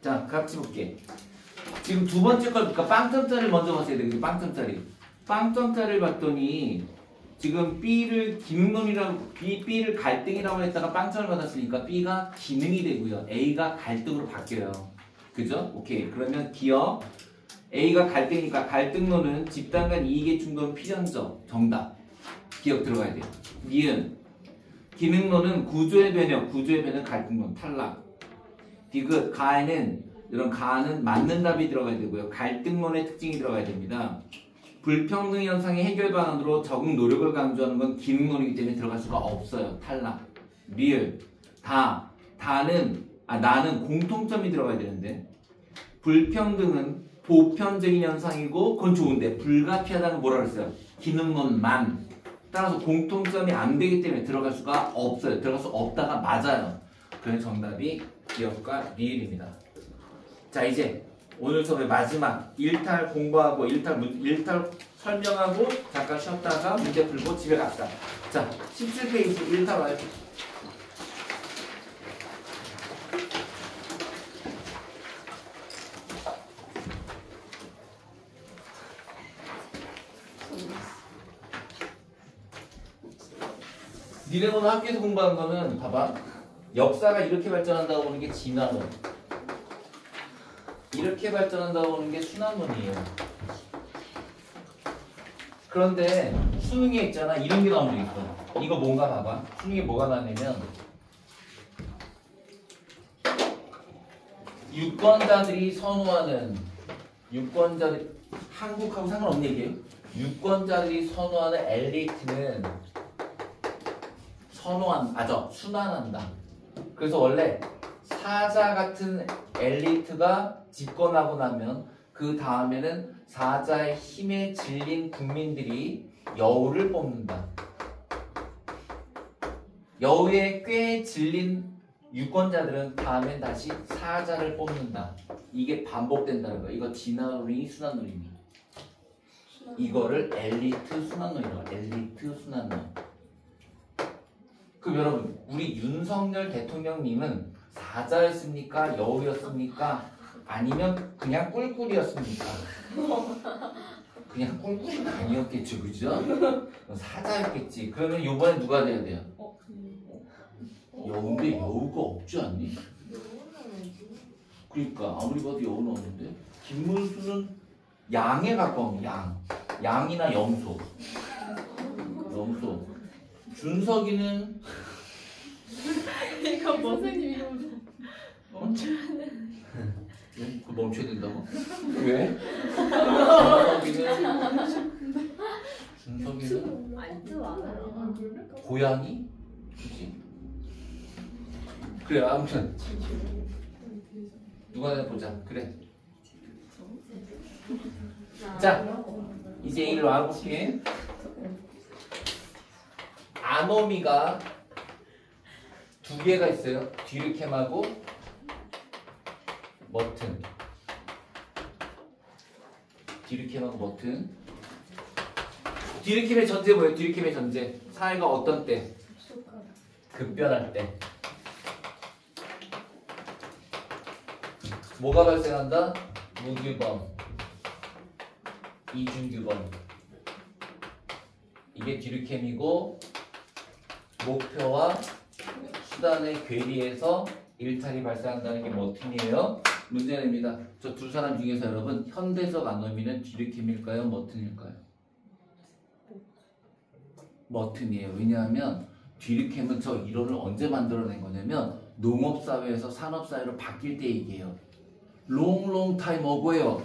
자, 같이 볼게. 지금 두 번째 걸 볼까? 빵점짜리를 먼저 봤어야 돼. 빵점짜리. 빵점짜리를 봤더니 지금 B를 기능론이라고 B를 갈등이라고 했다가 빵점을 받았으니까 B가 기능이 되고요. A가 갈등으로 바뀌어요. 그죠? 오케이. 그러면 기억 A가 갈등이니까 갈등론은 집단 간 이익의 충돌 필연적 정답. 기억 들어가야 돼요. 니은 기능론은 구조의 변형, 구조의 변형 갈등론 탈락. 디귿 가에는 이런 가는 맞는 답이 들어가야 되고요. 갈등론의 특징이 들어가야 됩니다. 불평등 현상의 해결 방안으로 적응 노력을 강조하는 건 기능론이기 때문에 들어갈 수가 없어요. 탈락. 리을 나는 공통점이 들어가야 되는데 불평등은 보편적인 현상이고 그건 좋은데 불가피하다는 뭐라 그랬어요? 기능론만. 따라서 공통점이 안 되기 때문에 들어갈 수가 없어요. 들어갈 수 없다가 맞아요. 그래서 정답이 기억과 리을입니다. 자, 이제 오늘 수업의 마지막 1탈 공부하고 1탈 설명하고 잠깐 쉬었다가 문제 풀고 집에 갑시다. 자, 17페이지 1탈 와요. 니네 오늘 학교에서 공부한 거는 봐봐. 역사가 이렇게 발전한다고 보는 게 진화론. 이렇게 발전한다고 보는 게 순환론이에요. 그런데 수능에 있잖아. 이런 게 나온 적 있어. 이거 뭔가 봐봐. 수능에 뭐가 나냐면 유권자들이 선호하는 한국하고 상관없는 얘기예요. 유권자들이 선호하는 엘리트는 순환한다. 그래서 원래 사자 같은 엘리트가 집권하고 나면 그 다음에는 사자의 힘에 질린 국민들이 여우를 뽑는다. 여우에 꽤 질린 유권자들은 다음엔 다시 사자를 뽑는다. 이게 반복된다는 거야. 이거 진화론이 순환론이니. 이거를 엘리트 순환론이라고 해요. 엘리트 순환론. 그럼 여러분, 우리 윤석열 대통령님은 사자였습니까? 여우였습니까? 아니면 그냥 꿀꿀이었습니까? 그냥 꿀꿀이는 아니었겠죠, 그죠? 사자였겠지. 그러면 이번에 누가 돼야 돼요? 여우인데 여우가 없지 않니? 그러니까 아무리 봐도 여우는 없는데 김문수는 양에 가까운 양이나 염소. 준석이는 이거 선생님 이거 왜? 그거 멈춰야 된다고? 왜? 준석이는 알지도 않아요. 고양이? 그치? 그래, 아무튼 누가 되나 보자. 그래. 자, 이제 일로 와볼게. 아노미가 두 개가 있어요. 뒤르켐하고 머튼. 뒤르켐하고 머튼. 뒤르켐의 전제 뭐예요? 뒤르켐의 전제. 사회가 어떤 때? 급변할 때. 뭐가 발생한다? 무규범, 이중규범. 이게 뒤르켐이고 목표와 수단의 괴리에서 일탈이 발생한다는 게 머튼이에요. 문제 냅니다. 저 두 사람 중에서 여러분 현대적 아노미는 뒤르켐일까요? 머튼일까요? 머튼이에요. 왜냐하면 뒤르켐은 저 이론을 언제 만들어낸 거냐면 농업사회에서 산업사회로 바뀔 때 얘기해요. 롱 타임 어고요.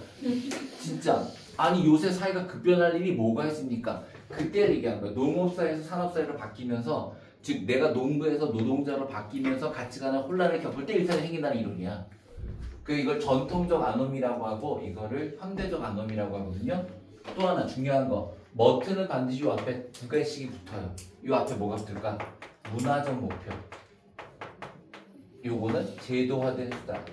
진짜. 아니 요새 사회가 급변할 일이 뭐가 있습니까? 그때를 얘기한 거예요. 농업사회에서 산업사회로 바뀌면서 즉 내가 농부에서 노동자로 바뀌면서 가치관의 혼란을 겪을 때 일탈이 생긴다는 이론이야. 그 이걸 전통적 아노미라고 하고 이거를 현대적 아노미라고 하거든요. 또 하나 중요한 거 머튼은 반드시 이 앞에 두 개씩이 붙어요. 이 앞에 뭐가 붙을까? 문화적 목표. 요거는 제도화된 수단.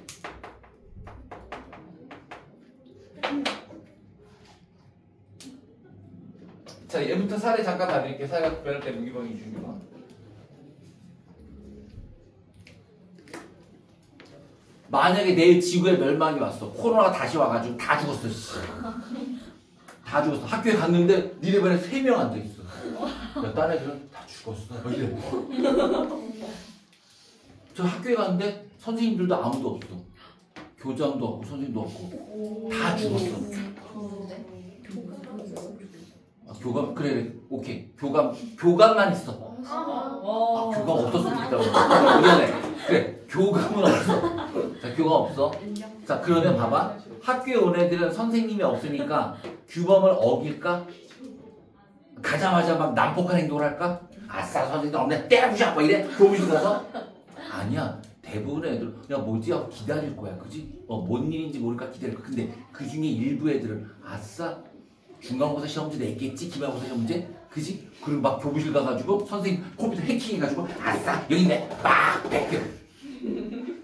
자, 얘부터 사례 잠깐 봐드릴게요. 사회가 급변할 때 무기범, 이중규범. 만약에 내일 지구에 멸망이 왔어. 코로나가 다시 와가지고 다 죽었어. 씨. 다 죽었어. 학교에 갔는데 니네 반에 3명 앉아있어. 야, 딴 애들은 다 죽었어. 이래. 저 학교에 갔는데 선생님들도 아무도 없어. 교장도 없고 선생님도 없고 다 죽었어. 아, 교감 그래 오케이 교감만 있어. 교감 없었으면 좋겠다고. 미안해. 그래 교감은 없어. 자 교감 없어. 자 그러면 봐봐. 학교에 온 애들은 선생님이 없으니까 규범을 어길까? 가자마자 막 난폭한 행동을 할까? 아싸 선생님 없네 때려부셔 막 이래? 교무실 가서? 아니야. 대부분의 애들 야 뭐지 하고 기다릴 거야. 그지? 뭔 일인지 모르니까 기다릴 거야. 근데 그 중에 일부 애들은 아싸 중간고사 시험지 냈겠지? 기말고사 시험지? 그지? 그리고 막 교무실 가가지고 선생님 컴퓨터 해킹해가지고 아싸 여기 있네 막 베껴.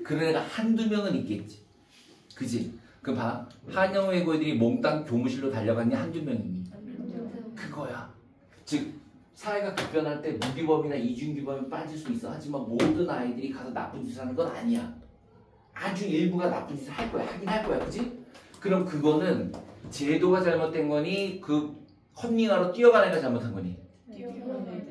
그런 애가 한두 명은 있겠지. 그지? 그럼 봐. 한영외고 애들이 몽땅 교무실로 달려갔니? 한두 명이니? 그거야. 즉 사회가 급변할 때 무규범이나 이중규범이 빠질 수 있어. 하지만 모든 아이들이 가서 나쁜 짓을 하는 건 아니야. 아주 일부가 나쁜 짓을 할 거야. 하긴 할 거야. 그지? 그럼 그거는 제도가 잘못된 거니 그 컨닝하러 뛰어가는 애가 잘못한 거니?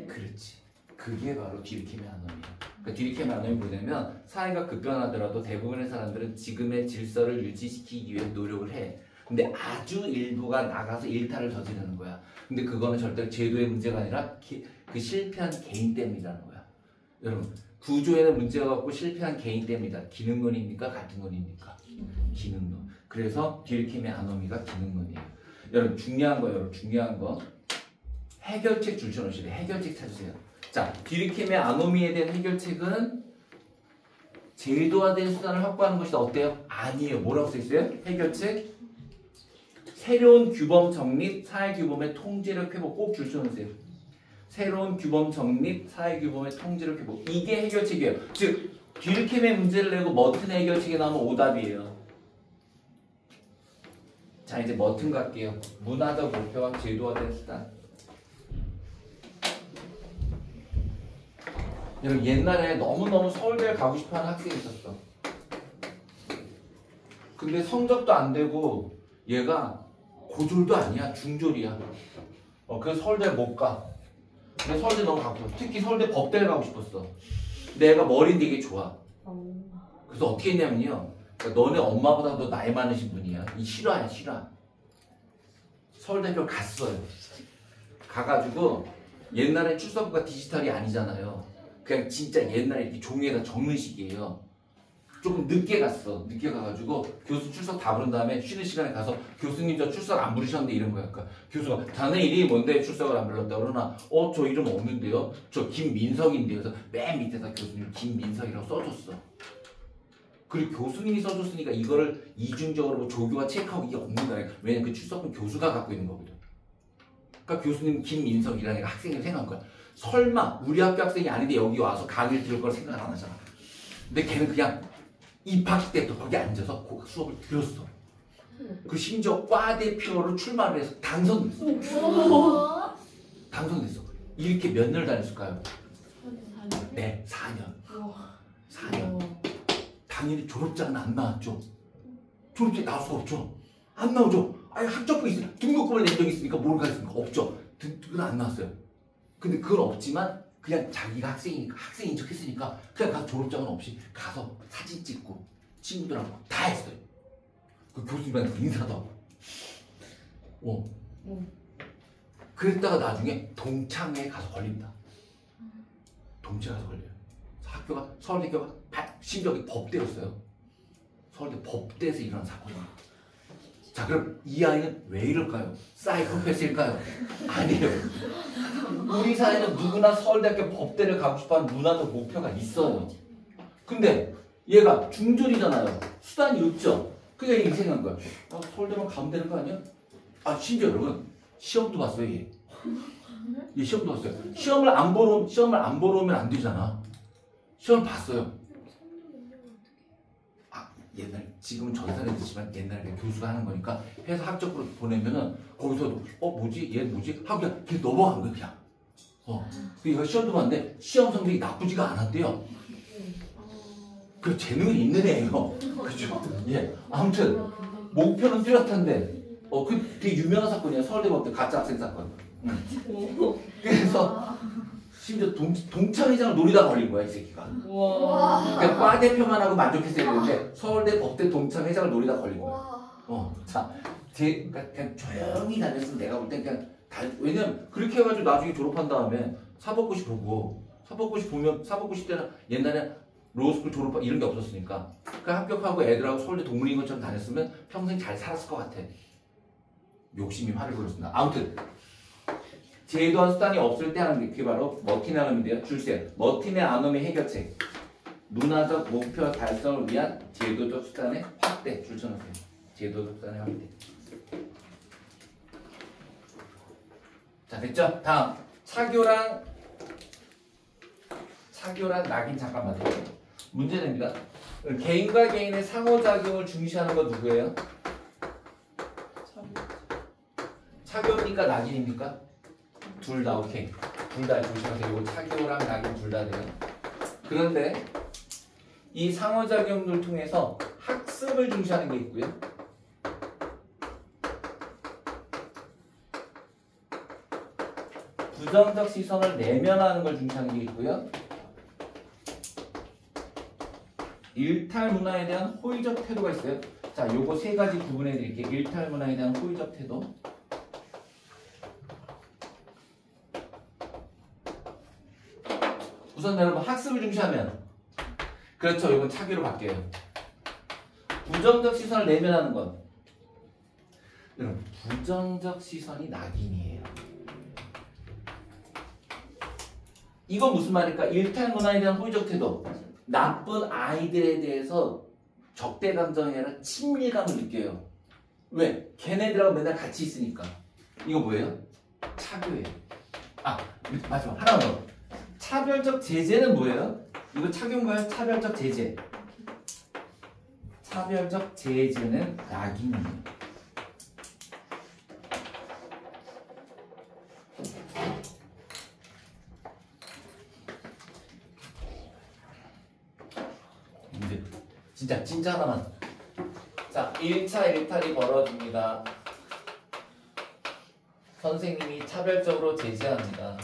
그렇지. 그게 바로 뒤리킴의 아놈이야. 그러니까 뒤리킴의 아놈이 뭐냐면 사회가 급변하더라도 대부분의 사람들은 지금의 질서를 유지시키기 위해 노력을 해. 근데 아주 일부가 나가서 일탈을 저지르는 거야. 근데 그거는 절대로 제도의 문제가 아니라 그 실패한 개인 때문이라는 거야. 여러분 구조에는 문제가 없고 실패한 개인 때문이다. 기능론입니까? 같은 논입니까? 기능론. 그래서 뒤리킴의 아노미가 기능론이에요. 여러분 중요한 거 여러분 중요한 거 해결책 줄쳐놓으시래. 해결책 찾으세요. 자 뒤리킴의 아노미에 대한 해결책은 제도화된 수단을 확보하는 것이다. 어때요? 아니에요. 뭐라고 써있어요? 해결책 새로운 규범 정립, 사회규범의 통제력 회복. 꼭 줄쳐놓으세요. 새로운 규범 정립, 사회규범의 통제력 회복. 이게 해결책이에요. 즉 뒤리킴의 문제를 내고 머튼의 해결책이 나오면 오답이에요. 자 이제 머튼 갈게요. 문화적 목표와 제도화된 수단. 여러분 옛날에 너무너무 서울대를 가고 싶어하는 학생이 있었어. 근데 성적도 안 되고 얘가 고졸도 아니야. 중졸이야. 그래서 서울대 못 가. 근데 서울대 너무 가고 싶어. 특히 서울대 법대를 가고 싶었어. 근데 얘가 머리는 되게 좋아. 그래서 어떻게 했냐면요. 그러니까 너네 엄마보다도 나이 많으신 분이야. 이 실화야 실화. 서울대학교를 갔어요. 가가지고 옛날에 출석부가 디지털이 아니잖아요. 그냥 진짜 옛날에 이렇게 종이에다 적는 식이에요. 조금 늦게 갔어. 늦게 가가지고 교수 출석 다 부른 다음에 쉬는 시간에 가서 교수님 저 출석 안 부르셨는데 이런 거야. 그러니까 교수가 자네 이름이 뭔데 출석을 안 불렀다 그러나 저 이름 없는데요. 저 김민석인데요. 그래서 맨 밑에다 교수님 김민석이라고 써줬어. 그리고 교수님이 써줬으니까 이거를 이중적으로 뭐 조교가 체크하고 이게 없는 거야. 왜냐면 그 출석은 교수가 갖고 있는 거거든. 그러니까 교수님 김민석이라는 애가 학생이 생각한 거야. 설마 우리 학교 학생이 아닌데 여기 와서 강의를 들을 걸 생각 안 하잖아. 근데 걔는 그냥 입학 때부터 거기 앉아서 수업을 들었어. 그 심지어 과 대표로 출마를 해서 당선됐어. 당선됐어. 이렇게 몇 년을 다녔을까요? 네, 4년. 4년. 당연히 졸업장은 안 나왔죠. 졸업장이 나올 수가 없죠. 안 나오죠. 아니 학점이 있으니까 등록금을 낸 적이 있으니까 뭘 가르치니까 없죠. 그건 안 나왔어요. 근데 그건 없지만 그냥 자기가 학생이니까 학생인 척 했으니까 그냥 가서 졸업장은 없이 가서 사진 찍고 친구들하고 다 했어요. 그 교수님한테 인사도 하고. 그랬다가 나중에 동창회에 가서 걸립니다. 동창회 가서 걸려요. 학교가 서울대교가 심지어 법대였어요. 서울대 법대에서 일어난 사건입니다. 자 그럼 이 아이는 왜 이럴까요? 사이코패스일까요? 아니에요. 우리 사회는 누구나 서울대학교 법대를 가고 싶어하는 문화적 목표가 있어요. 근데 얘가 중졸이잖아요. 수단이 없죠. 그러니까 이렇게 생각한 거야. 서울대만 가면 되는 거 아니야? 심지어 여러분 시험도 봤어요. 얘 시험도 봤어요. 시험을 안 보러 오면 안 되잖아. 시험을 봤어요. 옛날 지금은 전산이 되지만 옛날에 교수가 하는 거니까 해서 학적으로 보내면은 거기서도 뭐지 얘 뭐지 하고 그냥 걔 넘어간 거야 그냥. 그러니까 시험도 봤는데 시험 성적이 나쁘지가 않았대요. 그 재능이 있는 애예요. 그죠? 예. 아무튼 목표는 뚜렷한데 그 되게 유명한 사건이에요. 서울대 법대 가짜 학생 사건. 그래서 심지어 동창회장을 노리다 걸린 거야 이 새끼가. 와. 그러니까 과 대표만 하고 만족했어야 되는데 서울대 법대 동창회장을 노리다 걸린 거야. 자, 그러니까 그냥 조용히 다녔으면 내가 볼 땐 그냥 왜냐면 그렇게 해가지고 나중에 졸업한 다음에 사법고시 보고 사법고시 보면 사법고시 때는 옛날에 로스쿨 졸업 이런 게 없었으니까 그 합격하고 애들하고 서울대 동문인권처럼 다녔으면 평생 잘 살았을 것 같아. 욕심이 화를 불렀습니다. 아무튼 제도한 수단이 없을 때 하는 게 그게 바로 머티네 아놈인데요. 줄세 머티네 아놈의 해결책 문화적 목표 달성을 위한 제도적 수단의 확대 줄쳐놓으세요. 제도적 수단의 확대. 자 됐죠? 다음 차교랑 낙인 잠깐만 문제 됩니다. 개인과 개인의 상호작용을 중시하는 건 누구예요? 차교입니까? 낙인입니까? 둘 다 오케이. 둘 다 조심하세요. 이거 차교랑 낙인 둘 다 돼요. 그런데 이 상호작용을 통해서 학습을 중시하는 게 있고요. 부정적 시선을 내면하는 걸 중시하는 게 있고요. 일탈 문화에 대한 호의적 태도가 있어요. 자, 요거 세 가지 구분해 드릴게요. 일탈 문화에 대한 호의적 태도. 우선 여러분 학습을 중시하면 그렇죠. 이건 차기로 바뀌어요. 부정적 시선을 내면하는 건 여러분 부정적 시선이 낙인이에요. 이건 무슨 말일까? 일탈 문화에 대한 호의적 태도. 나쁜 아이들에 대해서 적대 감정이 아니라 친밀감을 느껴요. 왜? 걔네들하고 맨날 같이 있으니까. 이거 뭐예요? 차교예요. 마지막 하나만 더. 차별적 제재는 뭐예요? 이거 차교인가요? 차별적 제재. 차별적 제재는 낙인이에요. 진짜 하나만. 자, 1차 일탈이 벌어집니다. 선생님이 차별적으로 제지합니다.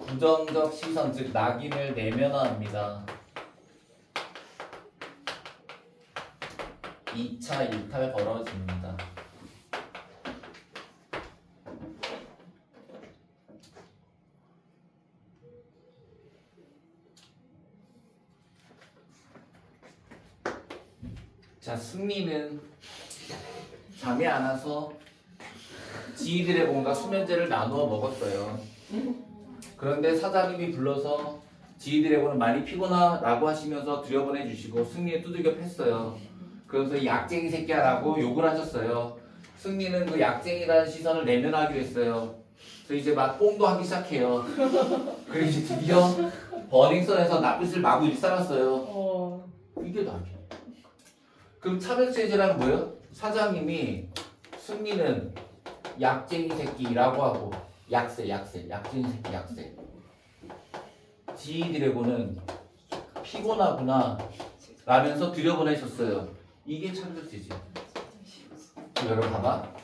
부정적 시선, 즉 낙인을 내면화합니다. 2차 일탈 벌어집니다. 자, 승리는 잠이 안 와서 지휘들의 공과 수면제를 나누어 먹었어요. 그런데 사장님이 불러서 지휘드래곤은 많이 피곤하라고 하시면서 들여보내주시고 승리에 두들겨 팼어요. 그래서 이 약쟁이 새끼야 라고 욕을 하셨어요. 승리는 그 약쟁이라는 시선을 내면하기로 했어요. 그래서 이제 막 뽕도 하기 시작해요. 그리고 이제 드디어 버닝썬에서 나쁜 마구 일삼았어요. 이게 낙이야. 그럼 차별제재란 뭐예요? 사장님이 승리는 약쟁이 새끼라고 하고 약쟁이 새끼 약세. 지휘드래곤은 피곤하구나 라면서 들여보내셨어요. 이게 차별제재. 여러분 봐봐.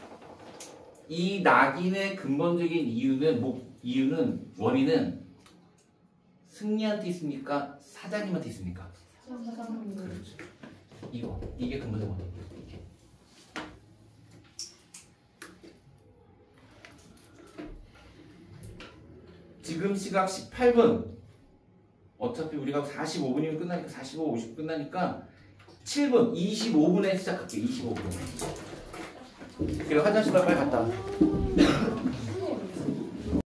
이 낙인의 근본적인 원인은 승리한테 있습니까? 사장님한테 있습니까? 그렇죠. 이게 근본적 원인. 지금 시각 18분. 어차피 우리가 45분이면 끝나니까 45, 50 끝나니까 7분, 25분에 시작할게요. 25분. 그래 화장실 빨리 갔다 와.